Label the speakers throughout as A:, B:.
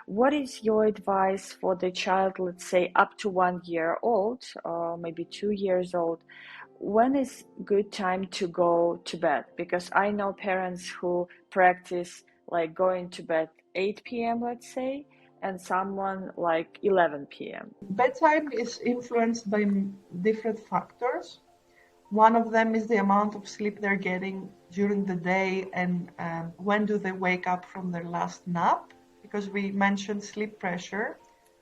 A: What is your advice for the child, let's say up to 1 year old, or maybe 2 years old? When is good time to go to bed? Because I know parents who practice like going to bed 8 p.m., let's say, and someone like 11 p.m.
B: Bedtime is influenced by different factors. One of them is the amount of sleep they're getting during the day and when do they wake up from their last nap, because we mentioned sleep pressure,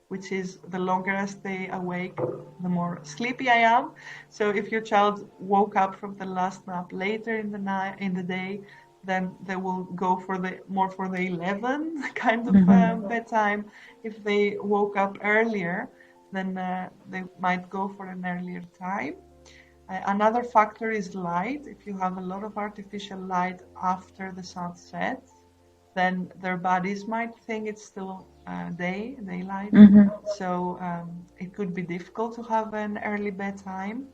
B: which is the longer I stay awake, the more sleepy I am. So if your child woke up from the last nap later in the night, in the day, then they will go for the 11 kind of bedtime. If they woke up earlier, then they might go for an earlier time. Another factor is light. If you have a lot of artificial light after the sun sets, then their bodies might think it's still daylight. So it could be difficult to have an early bedtime.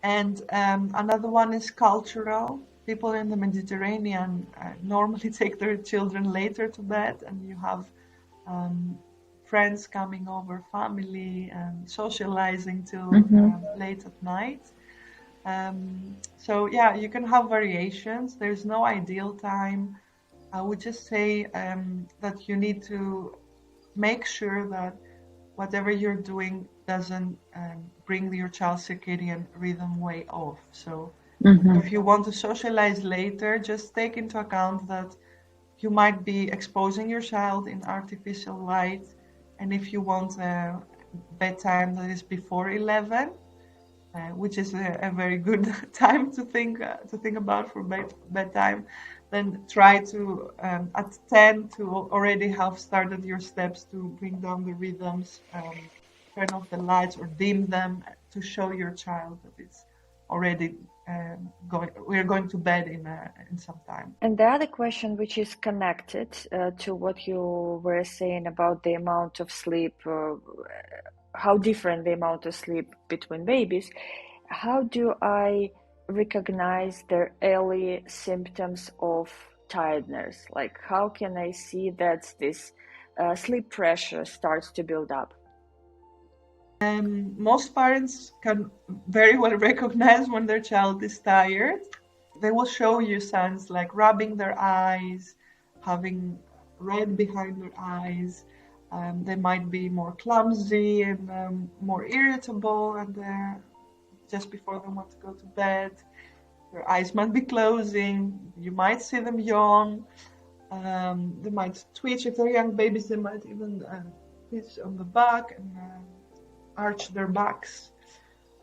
B: And another one is cultural. People in the Mediterranean normally take their children later to bed, and you have friends coming over, family, and socializing till late at night. So yeah, you can have variations. There's no ideal time. I would just say that you need to make sure that whatever you're doing doesn't bring your child's circadian rhythm way off. So if you want to socialize later, just take into account that you might be exposing your child in artificial light. And if you want a bedtime that is before 11, which is a very good time to think about for bedtime, then try to at 10 to already have started your steps to bring down the rhythms, turn off the lights or dim them to show your child that it's already we're going to bed in some time.
A: And the other question, which is connected to what you were saying about the amount of sleep, how different the amount of sleep between babies, how do I recognize their early symptoms of tiredness? Like, how can I see that this sleep pressure starts to build up?
B: Most parents can very well recognize when their child is tired. They will show you signs like rubbing their eyes, having red behind their eyes. They might be more clumsy and more irritable, and just before they want to go to bed, their eyes might be closing. You might see them yawn. They might twitch. If they're young babies, they might even twitch on the back and arch their backs.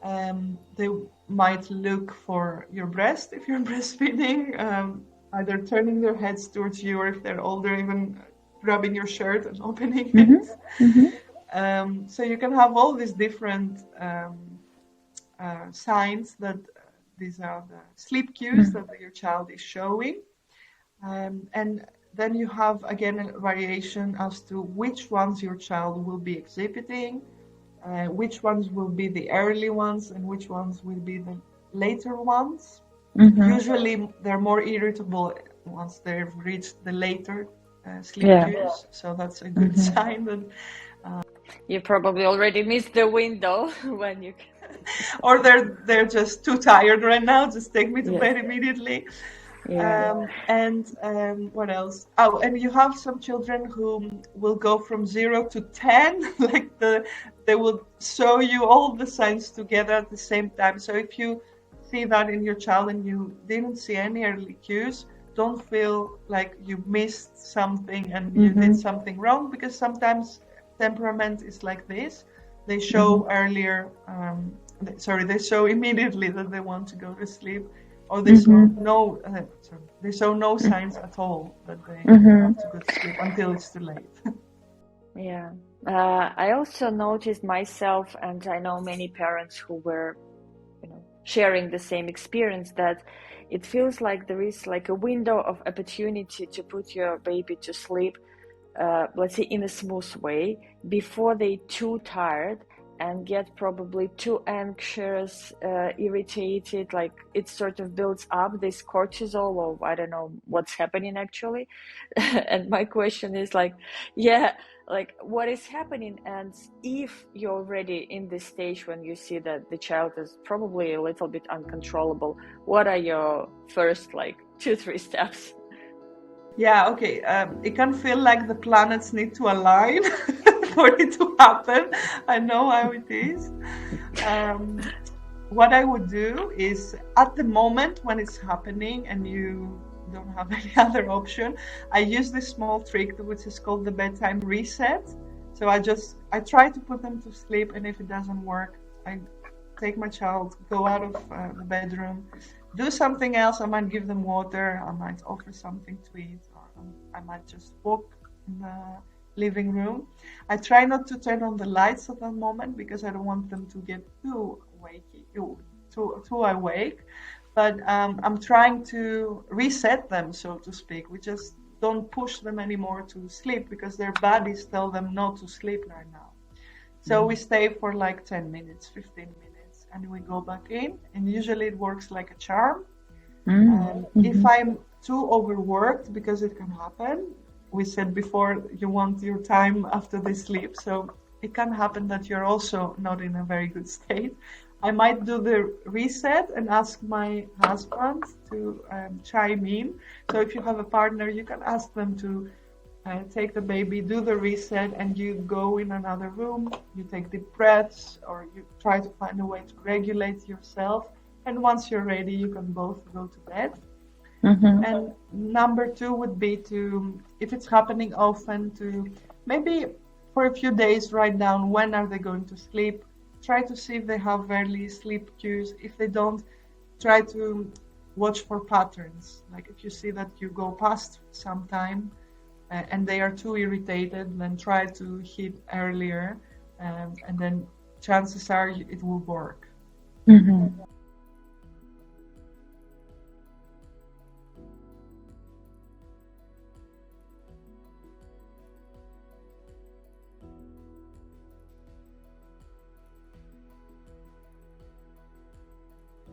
B: They might look for your breast if you're breastfeeding, either turning their heads towards you, or if they're older, even grabbing your shirt and opening it. So you can have all these different signs that these are the sleep cues that your child is showing. And then you have, again, a variation as to which ones your child will be exhibiting, which ones will be the early ones and which ones will be the later ones. Usually they're more irritable once they've reached the later sleep cues, so that's a good sign that
A: you probably already missed the window when you
B: or they're just too tired right now, just take me to bed immediately. And what else? Oh, and you have some children who will go from 0 to 10, like they will show you all the signs together at the same time. So if you see that in your child and you didn't see any early cues, don't feel like you missed something and you did something wrong, because sometimes temperament is like this. They show earlier, they show immediately that they want to go to sleep. Or they show no signs at all that they have to go to sleep until it's too late.
A: I also noticed myself, and I know many parents who were, sharing the same experience, that it feels like there is like a window of opportunity to put your baby to sleep, let's say in a smooth way, before they're too tired and get probably too anxious, irritated, like it sort of builds up this cortisol, or I don't know what's happening actually. And my question is like, yeah, like what is happening? And if you're already in this stage when you see that the child is probably a little bit uncontrollable, what are your first like 2-3 steps?
B: Yeah, okay. It can feel like the planets need to align for it to happen. I know how it is. What I would do is, at the moment when it's happening and you don't have any other option, I use this small trick which is called the bedtime reset. So I try to put them to sleep, and if it doesn't work, I take my child, go out of the bedroom, do something else. I might give them water, I might offer something to eat, or I might just walk in the living room. I try not to turn on the lights at that moment because I don't want them to get too too awake. But I'm trying to reset them, so to speak. We just don't push them anymore to sleep because their bodies tell them not to sleep right now. So we stay for like 10 minutes, 15 minutes, and we go back in. And usually it works like a charm. If I'm too overworked, because it can happen, we said before, you want your time after they sleep. So it can happen that you're also not in a very good state. I might do the reset and ask my husband to chime in. So if you have a partner, you can ask them to take the baby, do the reset, and you go in another room, you take deep breaths, or you try to find a way to regulate yourself. And once you're ready, you can both go to bed. And number 2 would be to, if it's happening often, to maybe for a few days write down when are they going to sleep. Try to see if they have early sleep cues. If they don't, try to watch for patterns. Like if you see that you go past some time and they are too irritated, then try to hit earlier, and then chances are it will work.